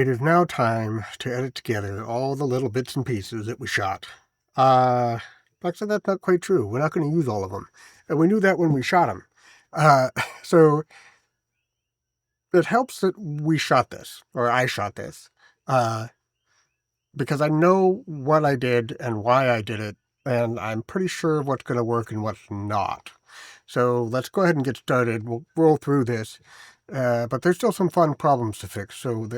It is now time to edit together all the little bits and pieces that we shot. Actually, that's not quite true. We're not going to use all of them. And we knew that when we shot them. So it helps that we shot this, or I shot this, because I know what I did and why I did it, and I'm pretty sure what's going to work and what's not. So let's go ahead and get started. We'll roll through this, but there's still some fun problems to fix, so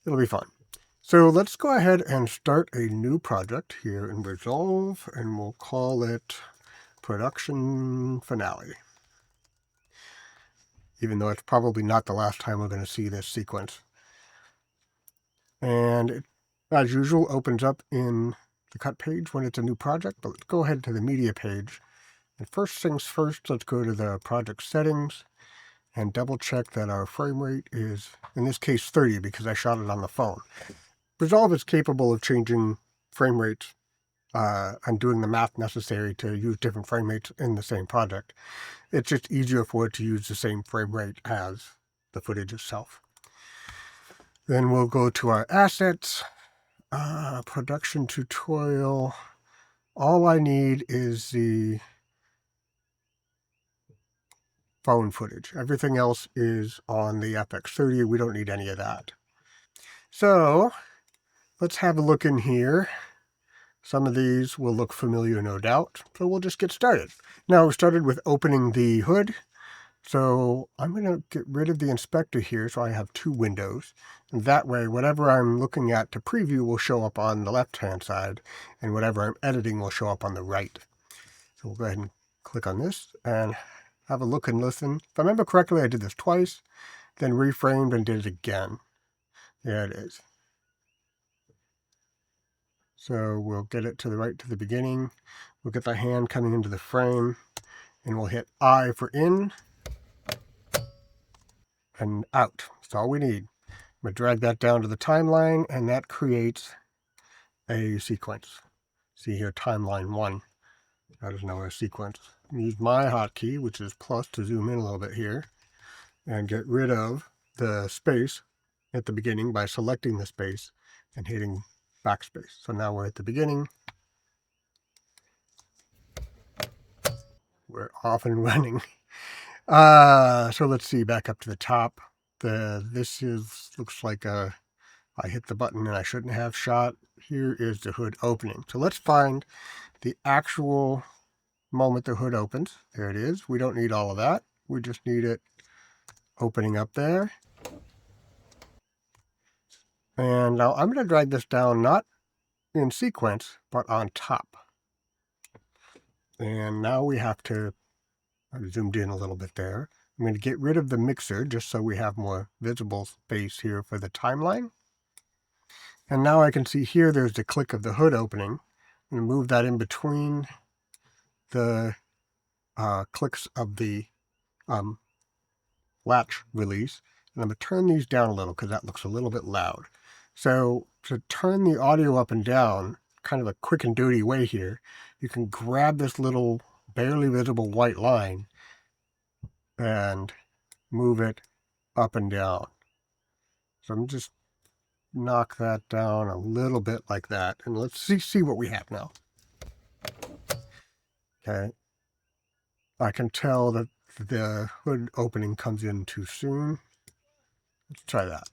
it'll be fun. So let's go ahead and start a new project here in Resolve, and we'll call it Production Finale. Even though it's probably not the last time we're going to see this sequence. And it, as usual, opens up in the cut page when it's a new project, but let's go ahead to the media page. And first things first, let's go to the project settings and double check that our frame rate is, in this case, 30 because I shot it on the phone. Resolve is capable of changing frame rates and doing the math necessary to use different frame rates in the same project. It's just easier for it to use the same frame rate as the footage itself. Then we'll go to our assets, production tutorial. All I need is the phone footage. Everything else is on the FX30. We don't need any of that. So let's have a look in here. Some of these will look familiar, no doubt. So we'll just get started. Now we started with opening the hood. So I'm going to get rid of the inspector here so I have two windows. And that way, whatever I'm looking at to preview will show up on the left-hand side, and whatever I'm editing will show up on the right. So we'll go ahead and click on this and have a look and listen. If I remember correctly, I did this twice, then reframed and did it again. There it is. So we'll get it to the right to the beginning. We'll get the hand coming into the frame, and we'll hit I for in and out. That's all we need. I'm going to drag that down to the timeline, and that creates a sequence. See here, timeline 1. That is now a sequence. Use my hotkey, which is plus, to zoom in a little bit here, and get rid of the space at the beginning by selecting the space and hitting backspace. So now we're at the beginning. We're off and running. So let's see, back up to the top. This looks like I hit the button and I shouldn't have shot. Here is the hood opening. So let's find the actual moment the hood opens. There it is. We don't need all of that. We just need it opening up there. And now I'm going to drag this down, not in sequence, but on top. And now we have to, I zoomed in a little bit there. I'm going to get rid of the mixer just so we have more visible space here for the timeline. And now I can see here there's the click of the hood opening. I'm going to move that in between the clicks of the latch release. And I'm going to turn these down a little because that looks a little bit loud. So to turn the audio up and down, kind of a quick and dirty way here, you can grab this little barely visible white line and move it up and down. So I'm just knock that down a little bit like that, and let's see what we have now. Okay, I can tell that the hood opening comes in too soon. Let's try that.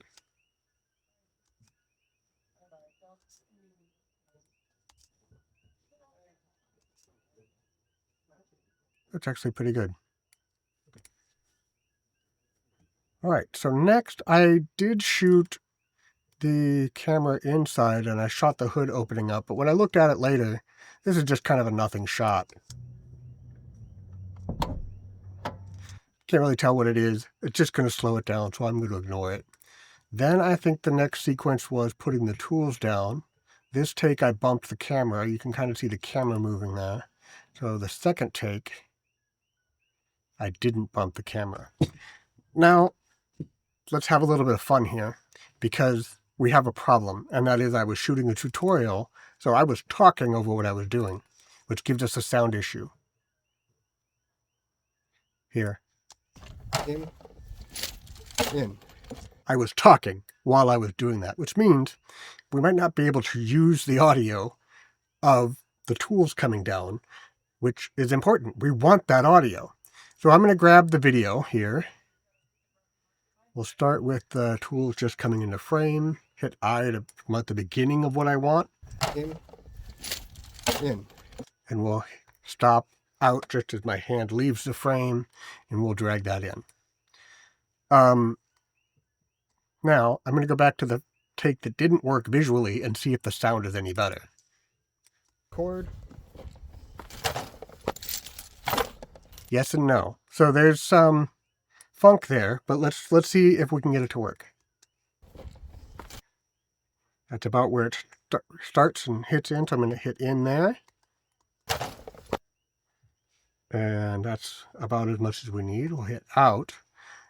That's actually pretty good. All right, so next I did shoot the camera inside and I shot the hood opening up, but when I looked at it later, this is just kind of a nothing shot. Can't really tell what it is. It's just going to slow it down, so I'm going to ignore it. Then I think the next sequence was putting the tools down. This take, I bumped the camera. You can kind of see the camera moving there. So the second take, I didn't bump the camera. Now, let's have a little bit of fun here, because we have a problem, and that is I was shooting a tutorial, so I was talking over what I was doing, which gives us a sound issue. Here. In. I was talking while I was doing that, which means we might not be able to use the audio of the tools coming down, which is important. We want that audio. So I'm going to grab the video here. We'll start with the tools just coming into frame. Hit I to mark the beginning of what I want. In. And we'll stop out just as my hand leaves the frame, and we'll drag that in. Now, I'm going to go back to the take that didn't work visually and see if the sound is any better. Chord. Yes and no. So there's some funk there, but let's see if we can get it to work. That's about where it starts and hits in, so I'm going to hit in there. And that's about as much as we need. We'll hit out.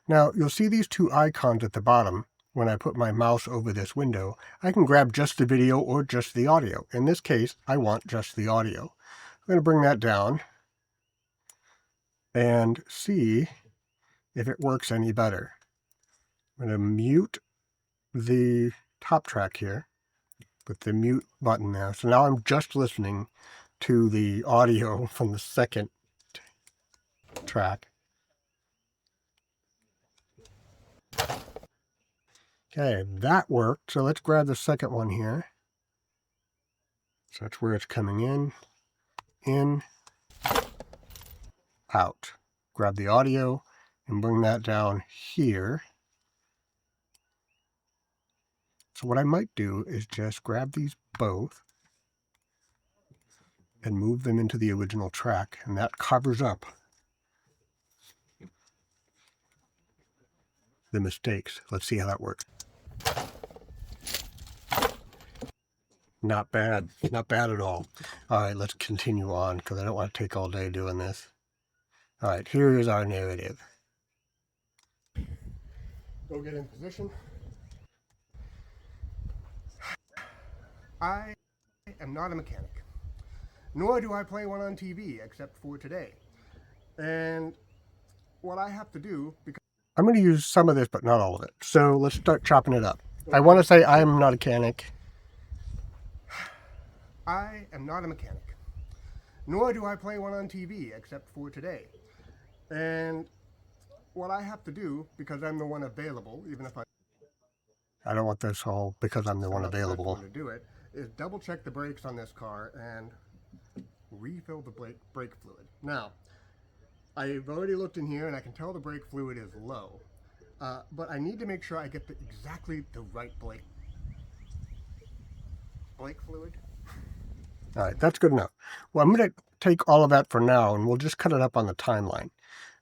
Now, you'll see these two icons at the bottom. When I put my mouse over this window, I can grab just the video or just the audio. In this case, I want just the audio. I'm going to bring that down and see if it works any better. I'm going to mute the top track here with the mute button there. So now I'm just listening to the audio from the second track. Okay, that worked. So let's grab the second one here. So that's where it's coming in, out. Grab the audio and bring that down here. So what I might do is just grab these both and move them into the original track, and that covers up the mistakes. Let's see how that works. Not bad. Not bad at all. All right, let's continue on because I don't want to take all day doing this. All right, here is our narrative. Go get in position. I am not a mechanic, nor do I play one on TV except for today. And what I have to do, because I'm going to use some of this, but not all of it. So let's start chopping it up. I want to say I'm not a mechanic. I am not a mechanic, nor do I play one on TV except for today. And what I have to do, because I'm the one available, even if I don't want this whole because I'm the one available to do it, is double check the brakes on this car and refill the brake fluid. Now, I've already looked in here and I can tell the brake fluid is low, but I need to make sure I get exactly the right brake fluid. All right, that's good enough. Well, I'm going to take all of that for now and we'll just cut it up on the timeline.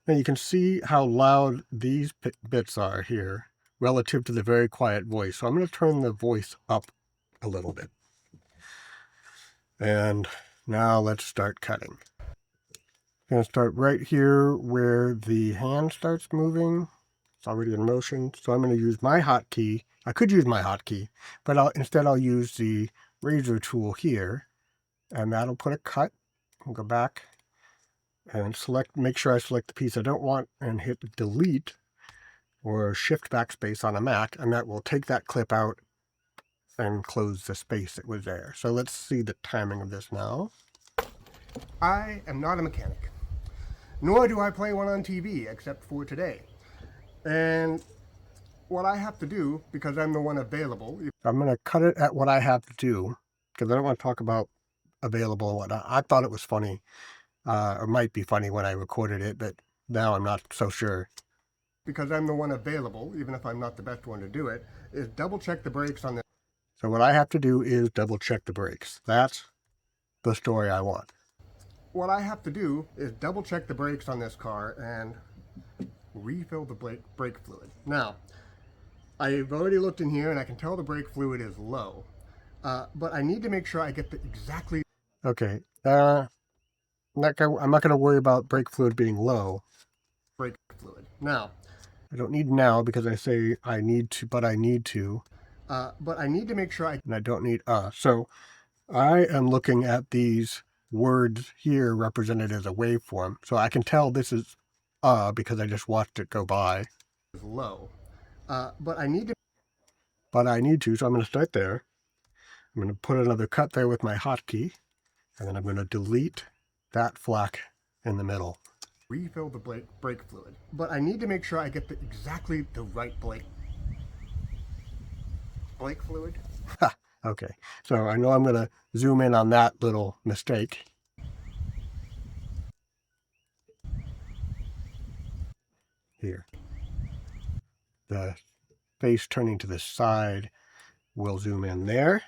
Now you can see how loud these bits are here relative to the very quiet voice. So I'm going to turn the voice up a little bit. And now let's start cutting. I'm going to start right here where the hand starts moving. It's already in motion. So I'm going to use my hotkey. I could use my hotkey, but instead I'll use the razor tool here. And that'll put a cut. I'll go back and make sure I select the piece I don't want and hit delete or shift backspace on a Mac, and that will take that clip out and close the space that was there. So let's see the timing of this now. I am not a mechanic, nor do I play one on TV except for today. And what I have to do, because I'm the one available, I'm going to cut it at what I have to do, because I don't want to talk about available and whatnot. I thought it was funny, or might be funny when I recorded it, but now I'm not so sure. Because I'm the one available, even if I'm not the best one to do it, is double check the brakes on this. So what I have to do is double check the brakes. That's the story I want. What I have to do is double check the brakes on this car and refill the brake fluid. Now, I've already looked in here and I can tell the brake fluid is low, but I need to make sure I get exactly. Okay, I'm not going to worry about brake fluid being low. Brake fluid. Now, I don't need now because I say I need to, but I need to. But I need to make sure and I don't need So I am looking at these words here represented as a waveform. So I can tell this is because I just watched it go by. Is low. But I need to, so I'm going to start there. I'm going to put another cut there with my hotkey, and then I'm going to delete that flak in the middle. Refill the brake fluid. But I need to make sure I get exactly the right brake fluid. Okay, so I know I'm going to zoom in on that little mistake. Here. The face turning to the side will zoom in there.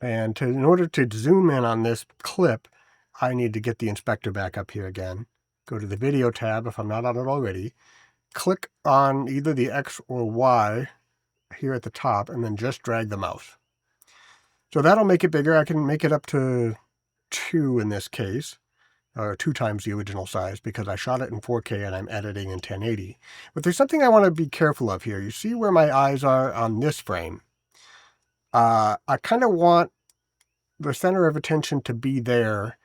And in order to zoom in on this clip, I need to get the inspector back up here again. Go to the video tab if I'm not on it already. Click on either the X or Y here at the top, and then just drag the mouse. So that'll make it bigger. I can make it up to 2 in this case, or 2 times the original size, because I shot it in 4K and I'm editing in 1080. But there's something I want to be careful of here. You see where my eyes are on this frame? I kind of want the center of attention to be there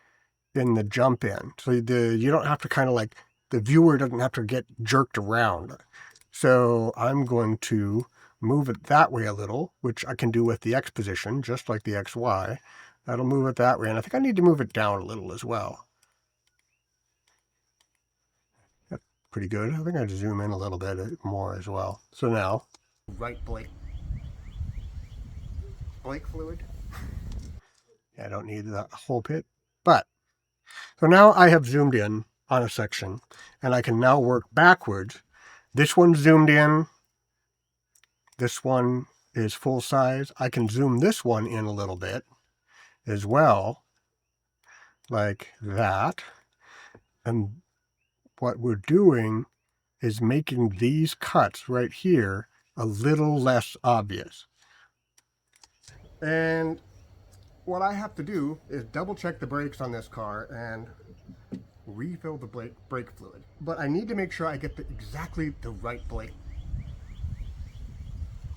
in the jump in. So you don't have to kind of like, the viewer doesn't have to get jerked around. So I'm going to move it that way a little, which I can do with the X position, just like the XY. That'll move it that way. And I think I need to move it down a little as well. That's pretty good. I think I have to zoom in a little bit more as well. So now, right brake fluid. I don't need the whole pit, but so now I have zoomed in on a section, and I can now work backwards. This one's zoomed in. This one is full size. I can zoom this one in a little bit as well, like that. And what we're doing is making these cuts right here a little less obvious. And what I have to do is double check the brakes on this car and refill the brake fluid. But I need to make sure I get exactly the right brake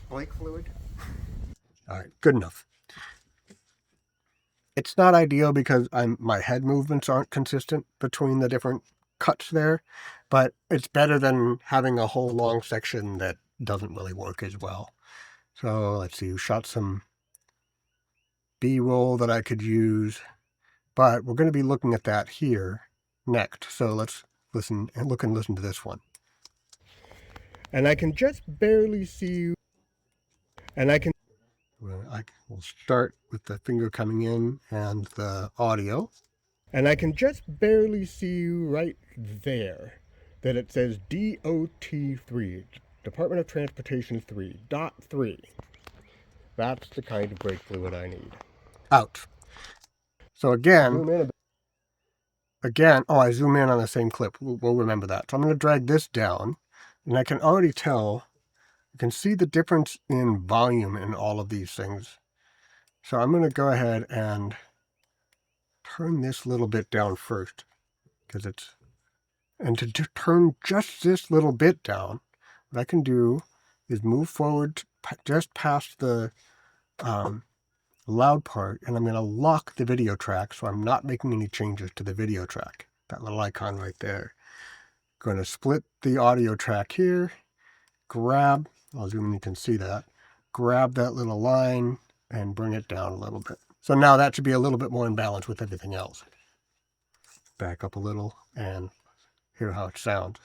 fluid. All right, good enough. It's not ideal because my head movements aren't consistent between the different cuts there, but it's better than having a whole long section that doesn't really work as well. So let's see, we shot some B-roll that I could use, but we're going to be looking at that here next. So let's listen and listen to this one. And I can just barely see you. And I will start with the finger coming in and the audio. And I can just barely see you right there, that it says DOT3, Department of Transportation 3.3. That's the kind of brake fluid I need. Out. So again, I zoom in on the same clip. We'll remember that. So I'm going to drag this down, and I can already tell, you can see the difference in volume in all of these things. So I'm going to go ahead and turn this little bit down first, because and to turn just this little bit down, what I can do is move forward just past the loud part, and I'm going to lock the video track, so I'm not making any changes to the video track. That little icon right there. Going to split the audio track here, grab, I'll zoom in, you can see that, grab that little line and bring it down a little bit. So now that should be a little bit more in balance with everything else. Back up a little and hear how it sounds.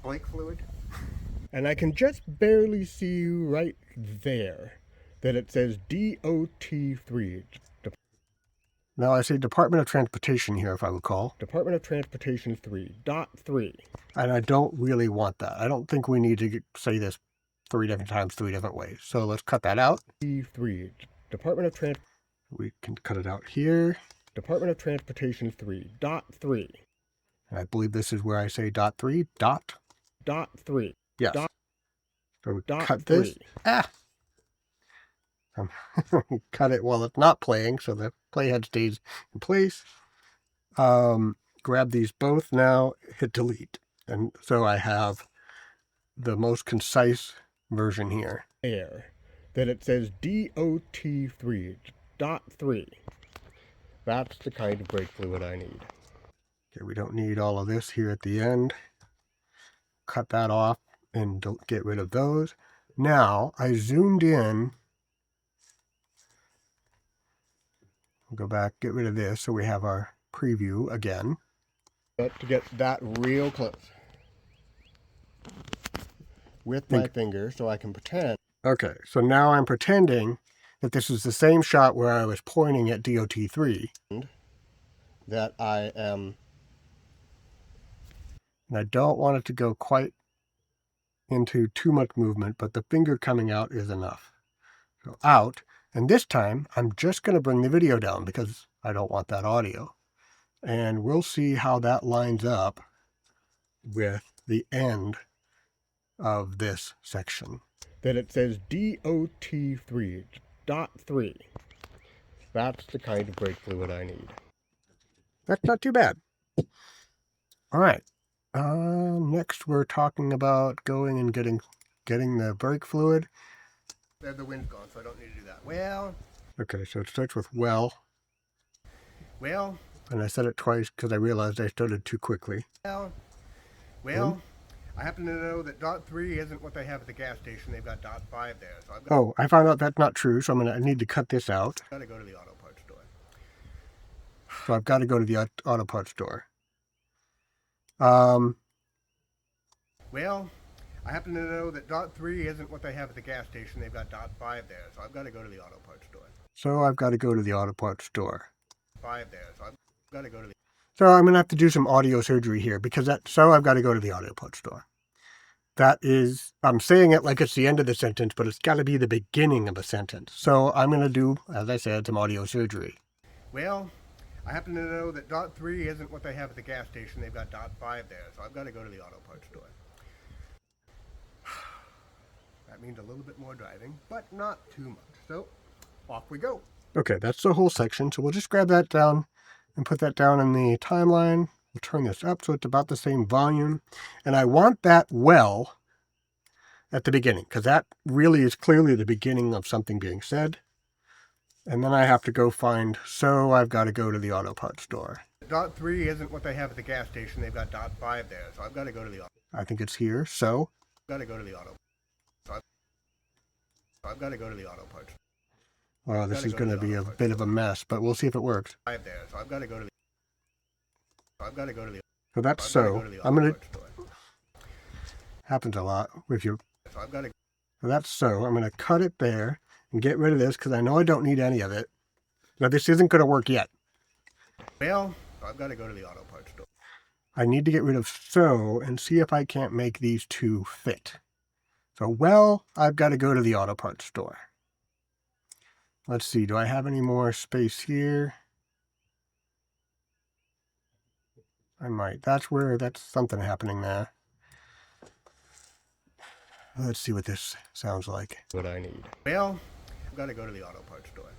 Brake fluid. And I can just barely see you right there, that it says DOT3. Now I say Department of Transportation here, if I recall. Department of Transportation 3.3. And I don't really want that. I don't think we need to say this 3 different times, 3 different ways. So let's cut that out. D3. Department of Transportation. We can cut it out here. Department of Transportation 3.3. And I believe this is where I say .3. .3. Yes. So we cut this. Cut it while it's not playing, so the playhead stays in place. Grab these both now, hit delete. And so I have the most concise version here. That it says DOT3.3. That's the kind of brake fluid I need. Okay, we don't need all of this here at the end. cut that off and get rid of those. Now I zoomed in. Go back, get rid of this, so we have our preview again. But to get that real close with my finger so I can pretend. Okay, so now I'm pretending that this is the same shot where I was pointing at DOT3. That I am, and I don't want it to go quite into too much movement, but the finger coming out is enough. So out, and this time I'm just going to bring the video down because I don't want that audio. And we'll see how that lines up with the end of this section. That it says DOT3.3. That's the kind of brake fluid I need. That's not too bad. All right. Next we're talking about going and getting the brake fluid. The wind's gone, so I don't need to do that. Well. Okay, so it starts with well. Well. And I said it twice because I realized I started too quickly. Well. I happen to know that .3 isn't what they have at the gas station. They've got .5 there. So I found out that's not true, so I need to cut this out. I've got to go to the auto parts store. So I've got to go to the auto parts store. Well, I happen to know that .3 isn't what they have at the gas station. They've got .5 there, so I've got to go to the auto parts store. So I've got to go to the auto parts store. 5 there, so I've got to go to the... So I'm going to have to do some audio surgery here because I've got to go to the auto parts store. That is, I'm saying it like it's the end of the sentence, but it's got to be the beginning of a sentence. So I'm going to do, as I said, some audio surgery. Well, I happen to know that .3 isn't what they have at the gas station. They've got .5 there, so I've got to go to the auto parts store. That means a little bit more driving, but not too much. So off we go. Okay, that's the whole section. So we'll just grab that down and put that down in the timeline. We'll turn this up so it's about the same volume. And I want that well at the beginning, because that really is clearly the beginning of something being said. And then I have to go find, so I've got to go to the auto parts store. .3 isn't what they have at the gas station. They've got .5 there, so I've got to go to the auto. I think it's here, so. I've got to go to the auto. So I've got to go to the auto parts. Well, this is going to be a bit of a mess, but we'll see if it works. There, so I've got to go to the. I've got to go to the. So that's so. I'm going to. Happens a lot with your. So I've got to. So that's so. I'm going to cut it there and get rid of this because I know I don't need any of it. Now this isn't going to work yet. Well, I've got to go to the auto parts store. I need to get rid of so and see if I can't make these two fit. So, well, I've got to go to the auto parts store. Let's see, do I have any more space here? I might. That's something happening there. Let's see what this sounds like. What I need. Well, I've got to go to the auto parts store.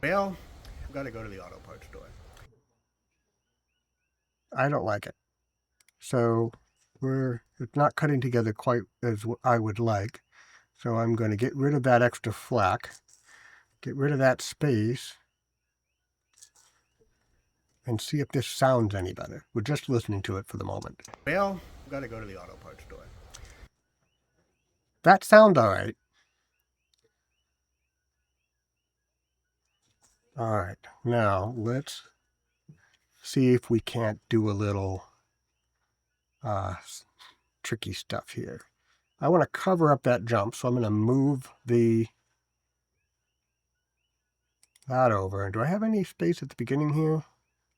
Well, I've got to go to the auto parts store. I don't like it. So it's not cutting together quite as I would like. So I'm going to get rid of that extra flack, get rid of that space, and see if this sounds any better. We're just listening to it for the moment. Well, I've got to go to the auto parts store. That sounds all right. All right, now let's see if we can't do a little tricky stuff here. I want to cover up that jump, so I'm going to move that over. Do I have any space at the beginning here?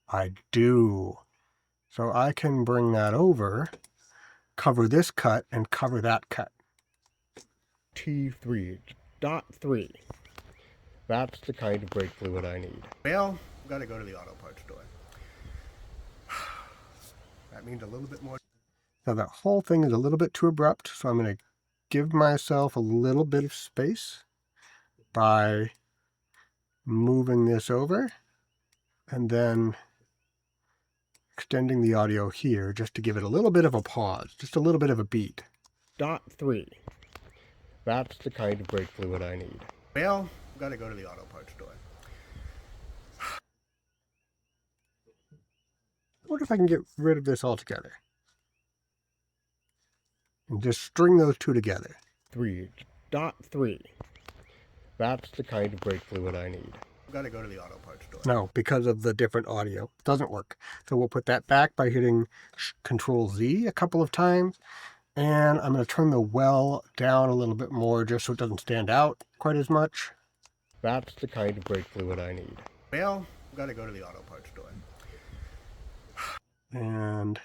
I do. So I can bring that over, cover this cut, and cover that cut. T3.3. That's the kind of brake fluid I need. Well, I've got to go to the auto parts store. That means a little bit more. Now that whole thing is a little bit too abrupt, so I'm going to give myself a little bit of space by moving this over and then extending the audio here just to give it a little bit of a pause, just a little bit of a beat. .3. That's the kind of brake fluid I need. Well, I've got to go to the auto parts store. wonder if I can get rid of this altogether. And just string those two together. 3.3. That's the kind of brake fluid I need. I've got to go to the auto parts store. No, because of the different audio. It doesn't work. So we'll put that back by hitting Control Z a couple of times. And I'm going to turn the well down a little bit more just so it doesn't stand out quite as much. That's the kind of brake fluid I need. Well, I've got to go to the auto parts store. And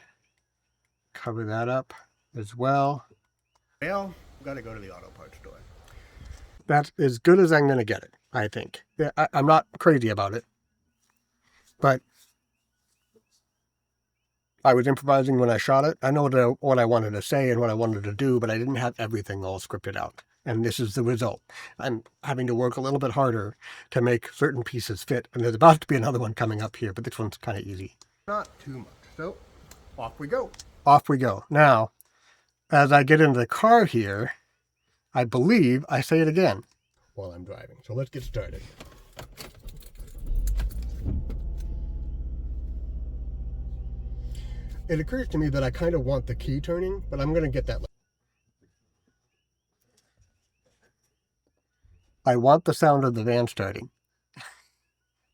cover that up as well. Well, I've got to go to the auto parts store. That's as good as I'm going to get it, I think. Yeah, I'm not crazy about it, but I was improvising when I shot it. I know what I wanted to say and what I wanted to do, but I didn't have everything all scripted out. And this is the result. I'm having to work a little bit harder to make certain pieces fit. And there's about to be another one coming up here, but this one's kind of easy. Not too much. So off we go. Off we go. Now, as I get into the car here, I believe I say it again while I'm driving. So let's get started. It occurs to me that I kind of want the key turning, but I'm going to get that later. I want the sound of the van starting,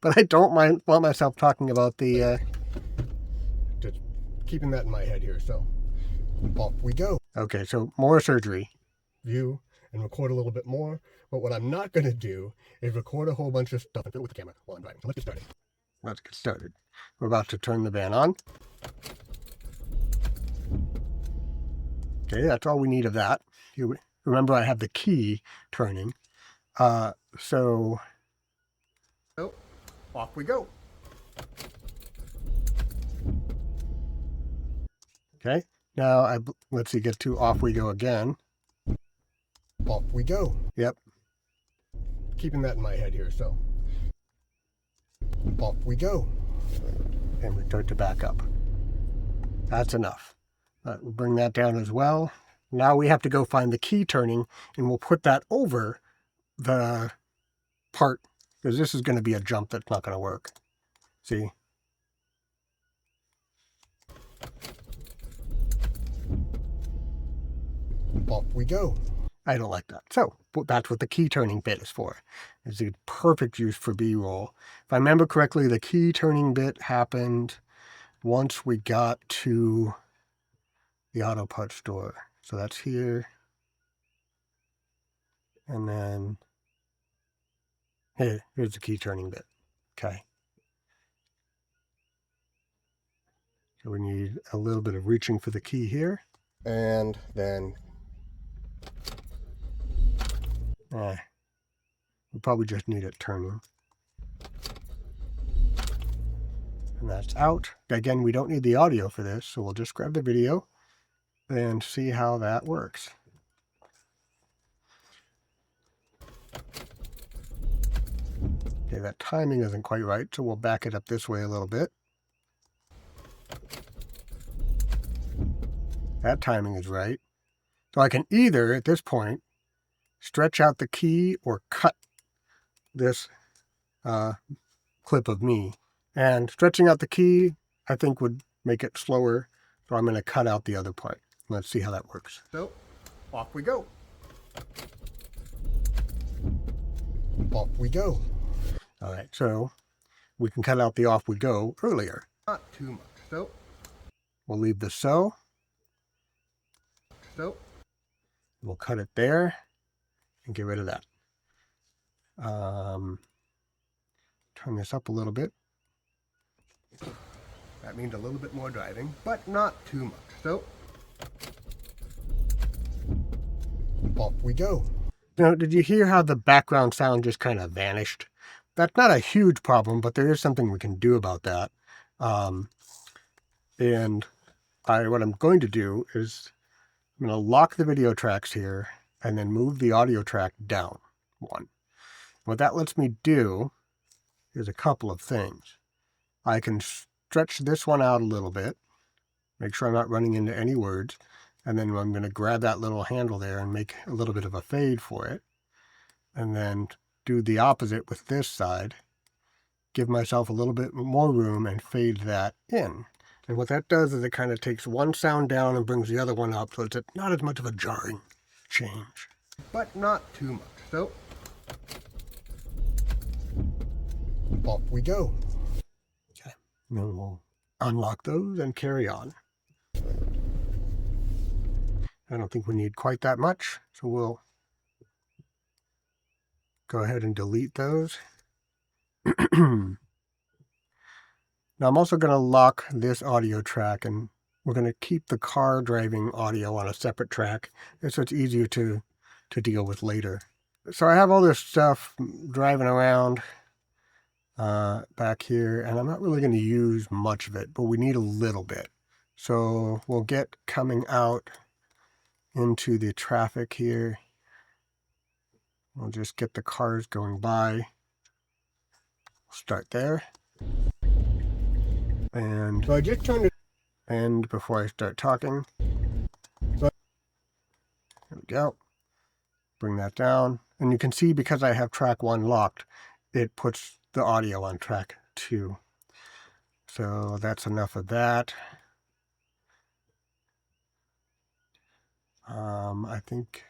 but I don't want myself talking about the... Just keeping that in my head here, so off we go. Okay, so more surgery. View and record a little bit more, but what I'm not going to do is record a whole bunch of stuff and fill it with the camera while I'm driving. So let's get started. Let's get started. We're about to turn the van on. Okay, that's all we need of that. You remember I have the key turning. So off we go. Okay, now let's see, get to off we go again. Off we go. Yep. Keeping that in my head here, so off we go. And we start to back up. That's enough. We'll bring that down as well. Now we have to go find the key turning, and we'll put that over the part, because this is going to be a jump that's not going to work. See? Off we go. I don't like that. So that's what the key turning bit is for. It's a perfect use for B-roll. If I remember correctly, the key turning bit happened once we got to the auto parts store. So that's here. And then here's the key turning bit. Okay. So we need a little bit of reaching for the key here. And then we probably just need it turning. And that's out. Again, we don't need the audio for this, so we'll just grab the video and see how that works. Okay, that timing isn't quite right, so we'll back it up this way a little bit. That timing is right. So I can either, at this point, stretch out the key or cut this clip of me. And stretching out the key, I think, would make it slower. So I'm going to cut out the other part. Let's see how that works. So, off we go. Off we go. All right, so we can cut out the off we go earlier. Not too much. So, we'll leave the so. We'll cut it there and get rid of that. Turn this up a little bit. That means a little bit more driving, but not too much. So, off we go. Now, did you hear how the background sound just kind of vanished? That's not a huge problem, but there is something we can do about that. And what I'm going to do is I'm going to lock the video tracks here and then move the audio track down one. What that lets me do is a couple of things. I can stretch this one out a little bit, make sure I'm not running into any words, and then I'm going to grab that little handle there and make a little bit of a fade for it, and then do the opposite with this side, give myself a little bit more room and fade that in. And what that does is it kind of takes one sound down and brings the other one up, so it's not as much of a jarring change. But not too much. So, off we go. Okay, then we'll unlock those and carry on. I don't think we need quite that much, so we'll go ahead and delete those. Now I'm also going to lock this audio track, and we're going to keep the car driving audio on a separate track, so it's easier to deal with later. So I have all this stuff driving around back here, and I'm not really going to use much of it, but we need a little bit. So we'll get coming out into the traffic here. We'll just get the cars going by. We'll start there. And so I just turned it end before I start talking. So there we go. Bring that down. And you can see because I have track 1 locked, it puts the audio on track 2. So that's enough of that. I think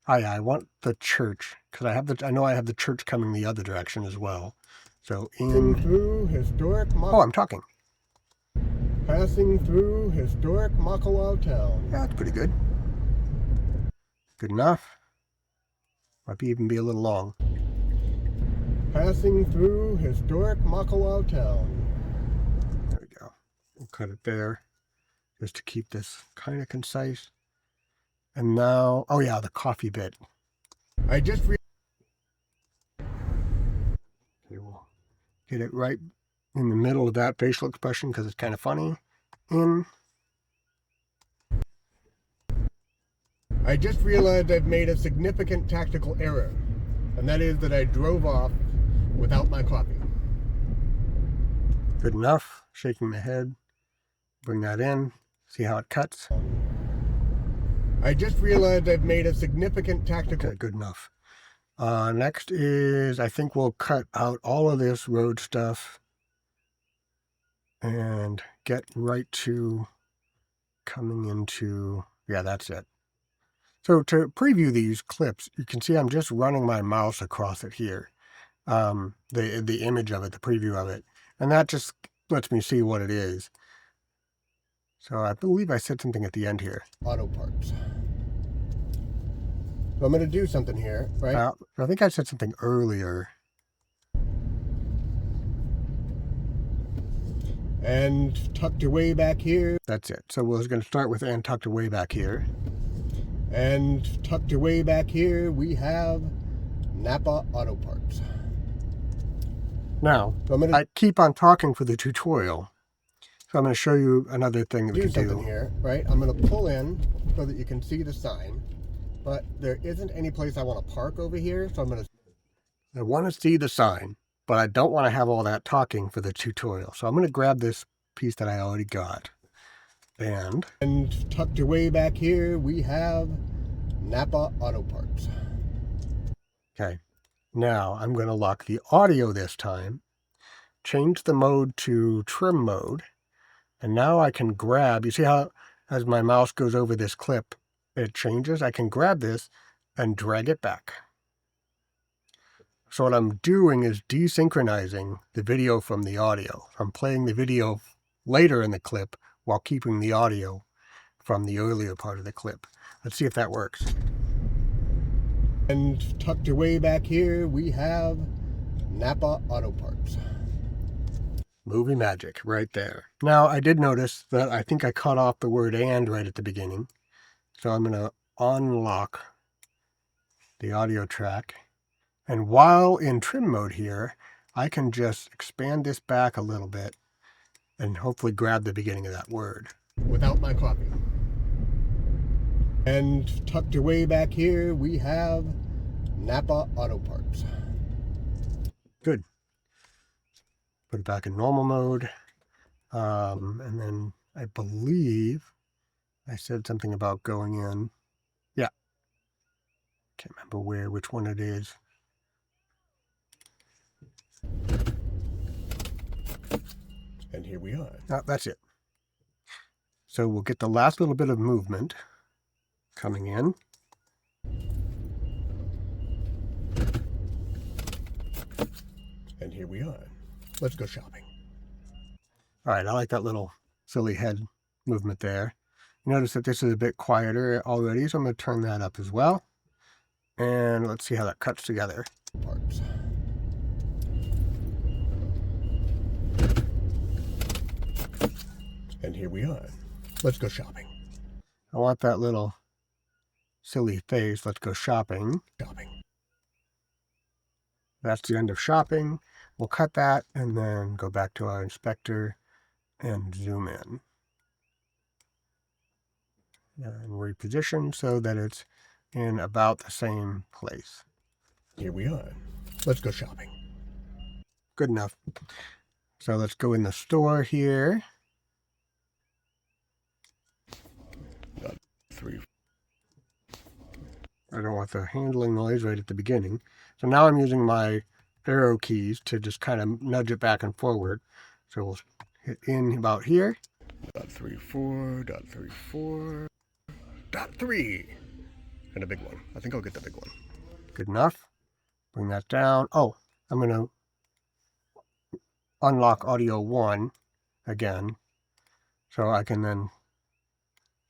I want the church, because I know I have the church coming the other direction as well. So through historic I'm talking. Passing through historic Makalau town. Yeah, that's pretty good. Good enough. Might even be a little long. Passing through historic Makalau town. There we go. We'll cut it there, just to keep this kind of concise. And now, oh yeah, the coffee bit. I just okay, we'll get it right in the middle of that facial expression because it's kind of funny. I just realized I've made a significant tactical error, and that is that I drove off without my coffee. Good enough. Shaking the head. Bring that in. See how it cuts. I just realized I've made a significant tactical... Okay, good enough. Next is, I think we'll cut out all of this road stuff and get right to coming into... Yeah, that's it. So to preview these clips, you can see I'm just running my mouse across it here. The image of it, the preview of it. And that just lets me see what it is. So I believe I said something at the end here. Auto parts. So I'm going to do something here, right? I think I said something earlier. And tucked away back here. That's it. So we're going to start with and tucked away back here. And tucked away back here, we have Napa Auto Parts. Now, I keep on talking for the tutorial. So I'm going to show you another thing that we can do. Something here, right? I'm going to pull in so that you can see the sign. But there isn't any place I want to park over here, so I want to see the sign, but I don't want to have all that talking for the tutorial. So I'm going to grab this piece that I already got. And tucked away back here, we have Napa Auto Parts. Okay, now I'm going to lock the audio this time, change the mode to trim mode, and now I can grab, you see how as my mouse goes over this clip, it changes? I can grab this and drag it back. So what I'm doing is desynchronizing the video from the audio. I'm playing the video later in the clip while keeping the audio from the earlier part of the clip. Let's see if that works. And tucked away back here, we have Napa Auto Parts. Movie magic right there. Now, I did notice that I think I cut off the word "and" right at the beginning. So I'm going to unlock the audio track. And while in trim mode here, I can just expand this back a little bit and hopefully grab the beginning of that word. Without my coffee. And tucked away back here, we have Napa Auto Parts. Good. Put it back in normal mode. And then I believe I said something about going in. Yeah. Can't remember which one it is. And here we are. Oh, that's it. So we'll get the last little bit of movement coming in. And here we are. Let's go shopping. All right, I like that little silly head movement there. Notice that this is a bit quieter already, so I'm going to turn that up as well. And let's see how that cuts together. Parts. And here we are. Let's go shopping. I want that little silly face. Let's go shopping. That's the end of shopping. We'll cut that and then go back to our inspector and zoom in. And reposition so that it's in about the same place. Here we are. Let's go shopping. Good enough. So let's go in the store here. I don't want the handling noise right at the beginning. So now I'm using my arrow keys to just kind of nudge it back and forward. So we'll hit in about here. .34, .34, .3. And a big one. I think I'll get the big one. Good enough. Bring that down. Oh, I'm going to unlock audio 1 again. So I can then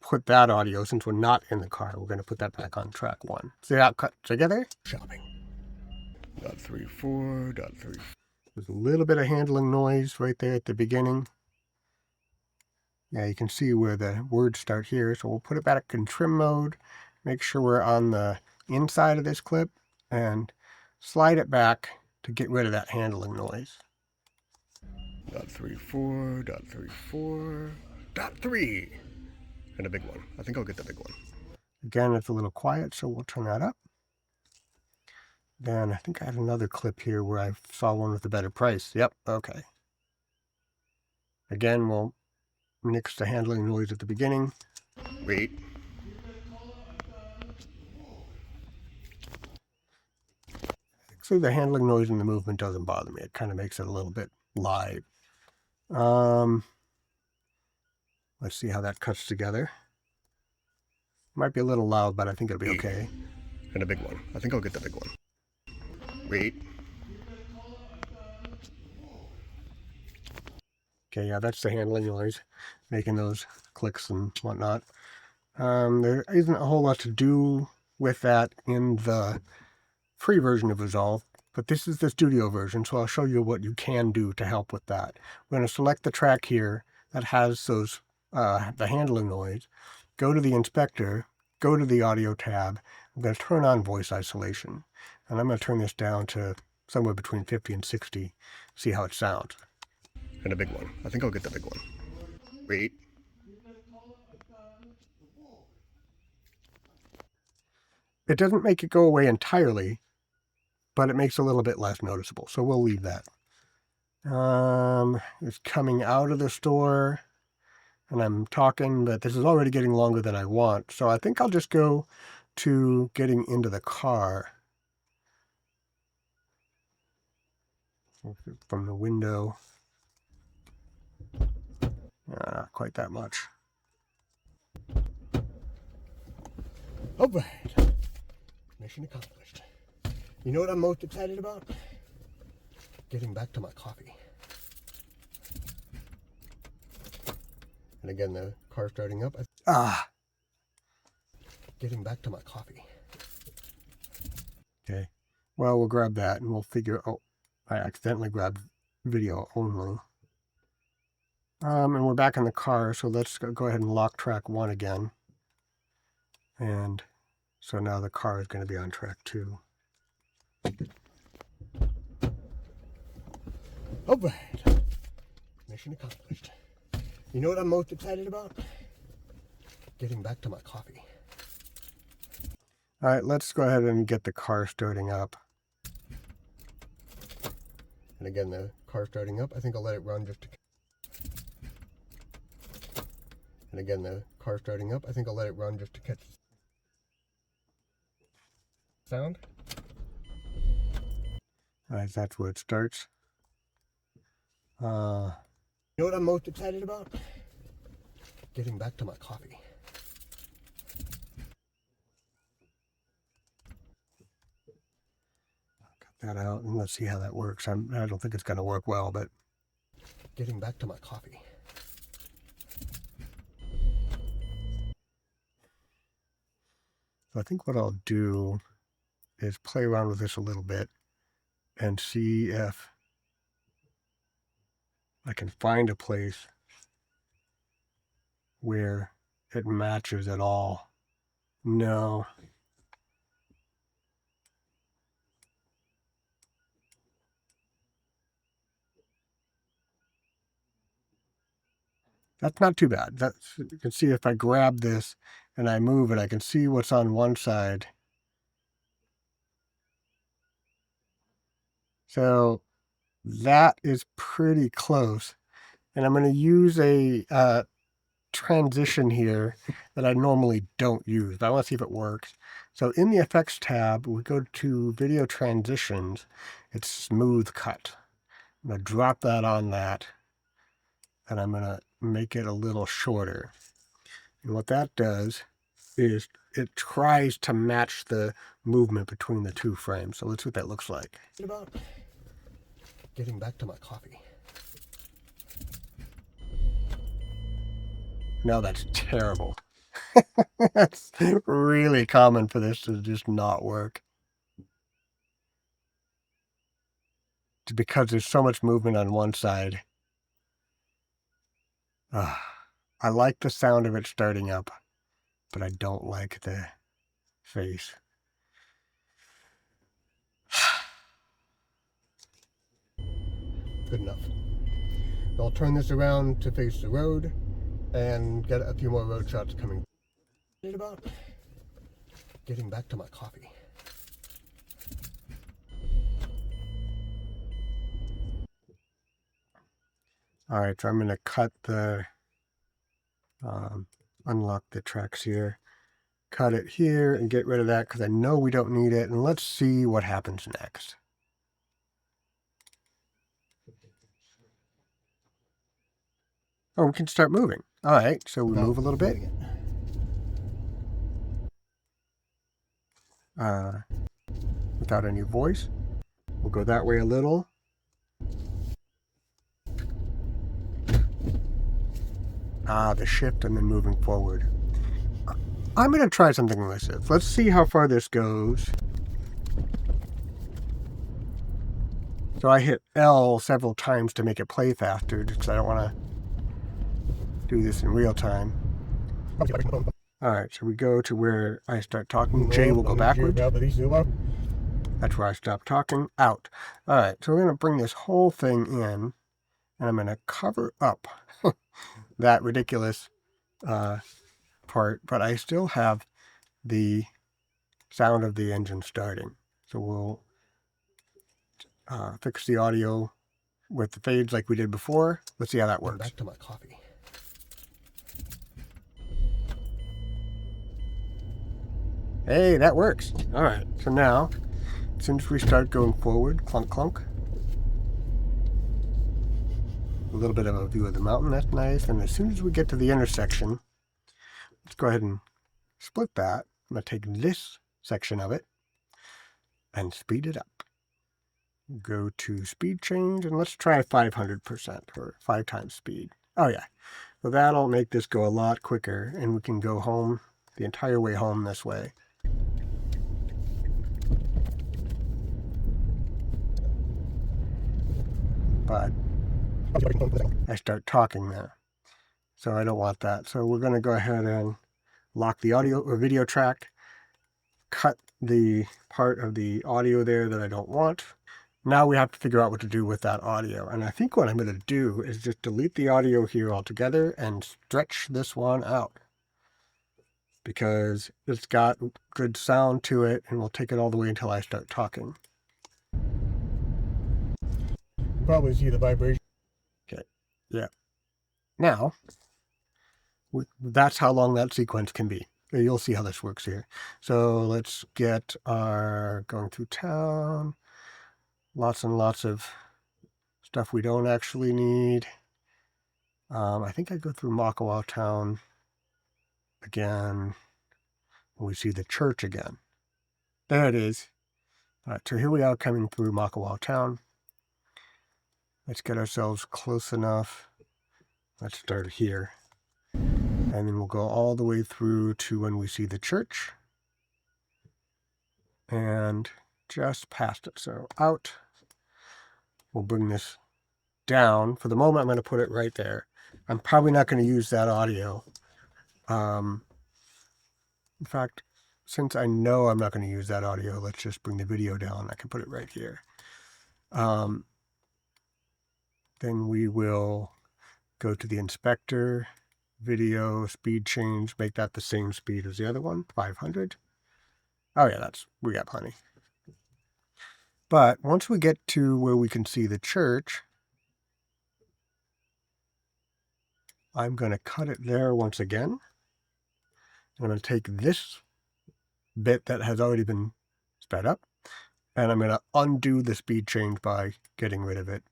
put that audio, since we're not in the car, we're going to put that back on track 1. See that cut together? Shopping. .34, .34. There's a little bit of handling noise right there at the beginning. Yeah, you can see where the words start here. So we'll put it back in trim mode. Make sure we're on the inside of this clip and slide it back to get rid of that handling noise. .34, .34, .3. And a big one. I think I'll get the big one. Again, it's a little quiet, so we'll turn that up. Then I think I had another clip here where I saw one with a better price. Yep, okay. Again, we'll nix the handling noise at the beginning. Wait. Actually, the handling noise and the movement doesn't bother me. It kind of makes it a little bit live. Let's see how that cuts together. Might be a little loud, but I think it'll be okay. And a big one. I think I'll get the big one. Wait. Okay, yeah, that's the handling noise, making those clicks and whatnot. There isn't a whole lot to do with that in the free version of Resolve, but this is the studio version, so I'll show you what you can do to help with that. We're going to select the track here that has those the handling noise, go to the inspector, go to the audio tab. I'm going to turn on voice isolation, and I'm going to turn this down to somewhere between 50 and 60, see how it sounds. And a big one. I think I'll get the big one. Wait. It doesn't make it go away entirely, but it makes it a little bit less noticeable, so we'll leave that. It's coming out of the store, and I'm talking, but this is already getting longer than I want, so I think I'll just go to getting into the car. From the window. Not quite that much. All right. Mission accomplished. You know what I'm most excited about? Getting back to my coffee. And again, the car starting up. Getting back to my coffee. Okay. Well, we'll grab that and we'll figure... Oh, I accidentally grabbed video only. And we're back in the car, so let's go ahead and lock track 1 again. And so now the car is going to be on track 2. All right. Mission accomplished. You know what I'm most excited about? Getting back to my coffee. All right, let's go ahead and get the car starting up. And again, the car starting up, I think I'll let it run just to... And again, the car starting up, I think I'll let it run just to catch sound. All right, that's where it starts. You know what I'm most excited about? Getting back to my coffee. Cut that out and let's see how that works. I don't think it's going to work well, but getting back to my coffee. So I think what I'll do is play around with this a little bit and see if I can find a place where it matches at all. No. That's not too bad. You can see if I grab this and I move it, I can see what's on one side. So that is pretty close. And I'm going to use a transition here that I normally don't use, but I want to see if it works. So in the effects tab, we go to video transitions. It's smooth cut. I'm going to drop that on that, and I'm going to make it a little shorter. And what that does is it tries to match the movement between the two frames. So let's see what that looks like. About getting back to my coffee. No, that's terrible. That's really common for this to just not work. It's because there's so much movement on one side. I like the sound of it starting up, but I don't like the face. Good enough. I'll turn this around to face the road and get a few more road shots coming. About getting back to my coffee. All right, so I'm going to cut the, unlock the tracks here, cut it here and get rid of that because I know we don't need it. And let's see what happens next. Oh, we can start moving. All right, so we move a little bit. Without any voice. We'll go that way a little. The shift and then moving forward. I'm going to try something with this. Let's see how far this goes. So I hit L several times to make it play faster because I don't want to do this in real time. Alright, so we go to where I start talking. J will go backwards. That's where I stop talking. Out. Alright, so we're going to bring this whole thing in, and I'm going to cover up that ridiculous part, but I still have the sound of the engine starting. So we'll fix the audio with the fades like we did before. Let's see how that works. Back to my coffee. Hey, that works. All right, so now, as soon as we start going forward, clunk, clunk. A little bit of a view of the mountain, that's nice. And as soon as we get to the intersection, let's go ahead and split that. I'm going to take this section of it and speed it up. Go to speed change, and let's try 500% or 5 times speed. Oh yeah, so that'll make this go a lot quicker, and we can go home the entire way home this way. But I start talking there, so I don't want that. So we're going to go ahead and lock the audio or video track, cut the part of the audio there that I don't want. Now we have to figure out what to do with that audio. And I think what I'm going to do is just delete the audio here altogether and stretch this one out, because it's got good sound to it, and we'll take it all the way until I start talking. Probably see the vibration. Okay, yeah. Now, that's how long that sequence can be. You'll see how this works here. So let's get our going through town. Lots and lots of stuff we don't actually need. I think I go through Makawao Town again. We see the church again. There it is. All right, so here we are coming through Makawao Town. Let's get ourselves close enough. Let's start here. And then we'll go all the way through to when we see the church. And just past it. So out. We'll bring this down. For the moment, I'm going to put it right there. I'm probably not going to use that audio. In fact, since I know I'm not going to use that audio, let's just bring the video down. I can put it right here. Then we will go to the inspector, video, speed change, make that the same speed as the other one, 500. Oh yeah, we got plenty. But once we get to where we can see the church, I'm going to cut it there once again. And I'm going to take this bit that has already been sped up, and I'm going to undo the speed change by getting rid of it,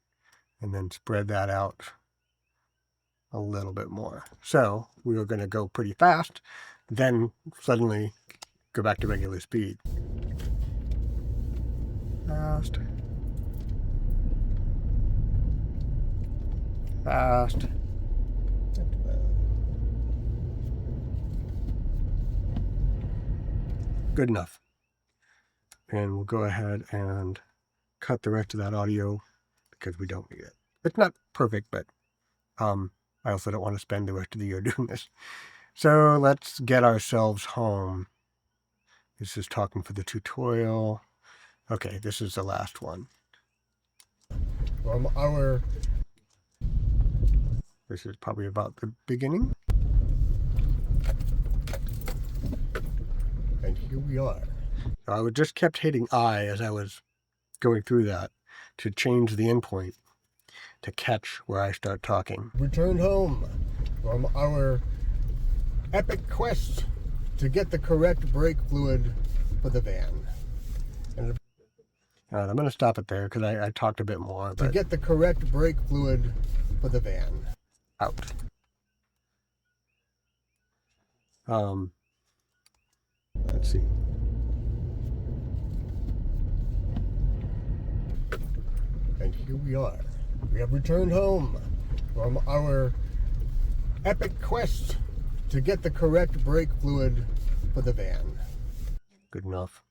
and then spread that out a little bit more. So we were going to go pretty fast, then suddenly go back to regular speed. Fast. Fast. Good enough. And we'll go ahead and cut the rest of that audio because we don't need it. It's not perfect, but I also don't want to spend the rest of the year doing this. So let's get ourselves home. This is talking for the tutorial. Okay, this is the last one. This is probably about the beginning. And here we are. So I just kept hitting I as I was going through that to change the endpoint to catch where I start talking. Returned home from our epic quest to get the correct brake fluid for the van. And I'm going to stop it there because I talked a bit more. To get the correct brake fluid for the van. Out. Let's see. And here we are. We have returned home from our epic quest to get the correct brake fluid for the van. Good enough.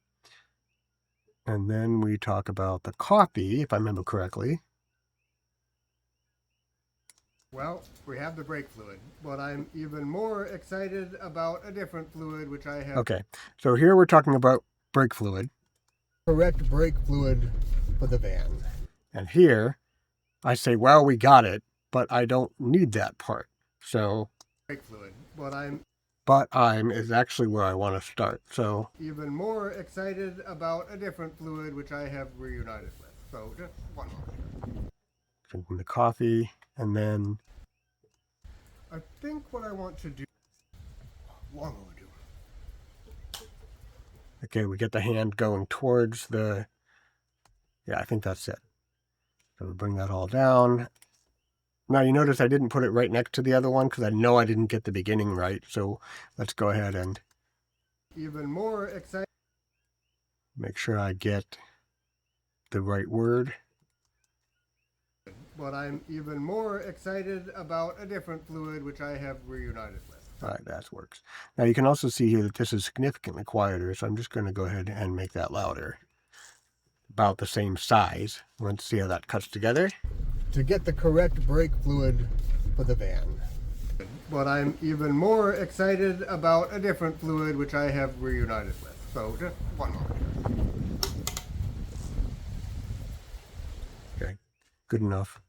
And then we talk about the coffee, if I remember correctly. Well, we have the brake fluid, but I'm even more excited about a different fluid, which I have. Okay, so here we're talking about brake fluid. Correct brake fluid for the van. And here, I say, well, we got it, but I don't need that part. So, brake fluid, but I'm is actually where I want to start. So, even more excited about a different fluid, which I have reunited with. So, just one more. Drinking the coffee, and then I think what I want to do. Long overdue. Okay, we get the hand going towards the. Yeah, I think that's it. So we bring that all down. Now you notice I didn't put it right next to the other one because I know I didn't get the beginning right. So let's go ahead and even more excited. Make sure I get the right word. But I'm even more excited about a different fluid, which I have reunited with. All right, that works. Now you can also see here that this is significantly quieter, so I'm just going to go ahead and make that louder. About the same size. Let's see how that cuts together. To get the correct brake fluid for the van. But I'm even more excited about a different fluid, which I have reunited with. So just one more. Okay, good enough.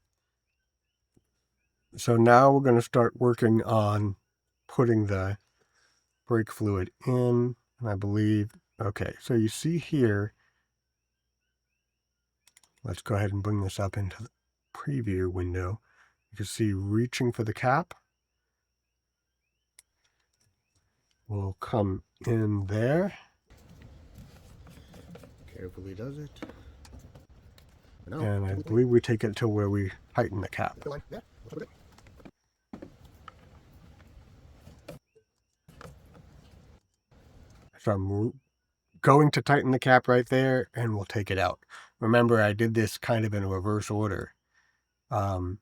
So now we're going to start working on putting the brake fluid in, and I believe, okay, so you see here, let's go ahead and bring this up into the preview window. You can see reaching for the cap will come in there. Carefully does it. And I believe we take it to where we heighten the cap. So I'm going to tighten the cap right there, and we'll take it out. Remember, I did this kind of in reverse order. So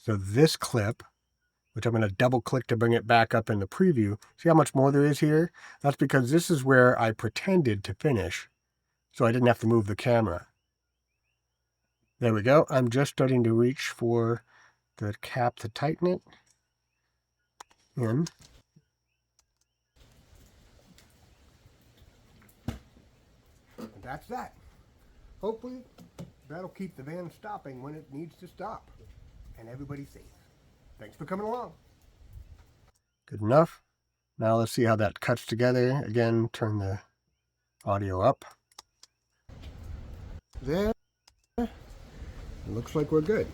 this clip, which I'm going to double click to bring it back up in the preview. See how much more there is here? That's because this is where I pretended to finish, so I didn't have to move the camera. There we go. I'm just starting to reach for the cap to tighten it in. And that's that. Hopefully that'll keep the van stopping when it needs to stop and everybody's safe. Thanks for coming along. Good enough. Now let's see how that cuts together. Again, turn the audio up. There. It looks like we're good.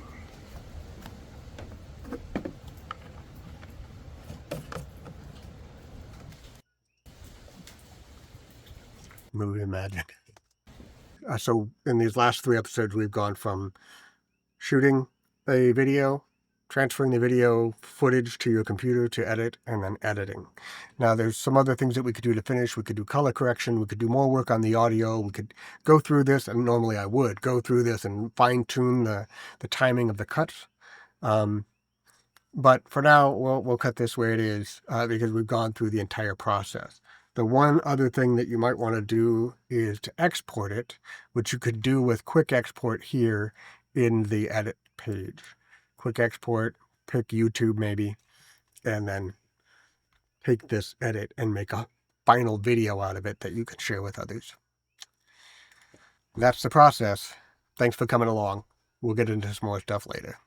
Movie magic. So in these last 3 episodes, we've gone from shooting a video, transferring the video footage to your computer to edit, and then editing. Now there's some other things that we could do to finish. We could do color correction. We could do more work on the audio. We could go through this, and normally I would go through this and fine tune the timing of the cuts. But for now, we'll cut this where it is because we've gone through the entire process. The one other thing that you might want to do is to export it, which you could do with quick export here in the edit page. Quick export, pick YouTube maybe, and then take this edit and make a final video out of it that you can share with others. That's the process. Thanks for coming along. We'll get into some more stuff later.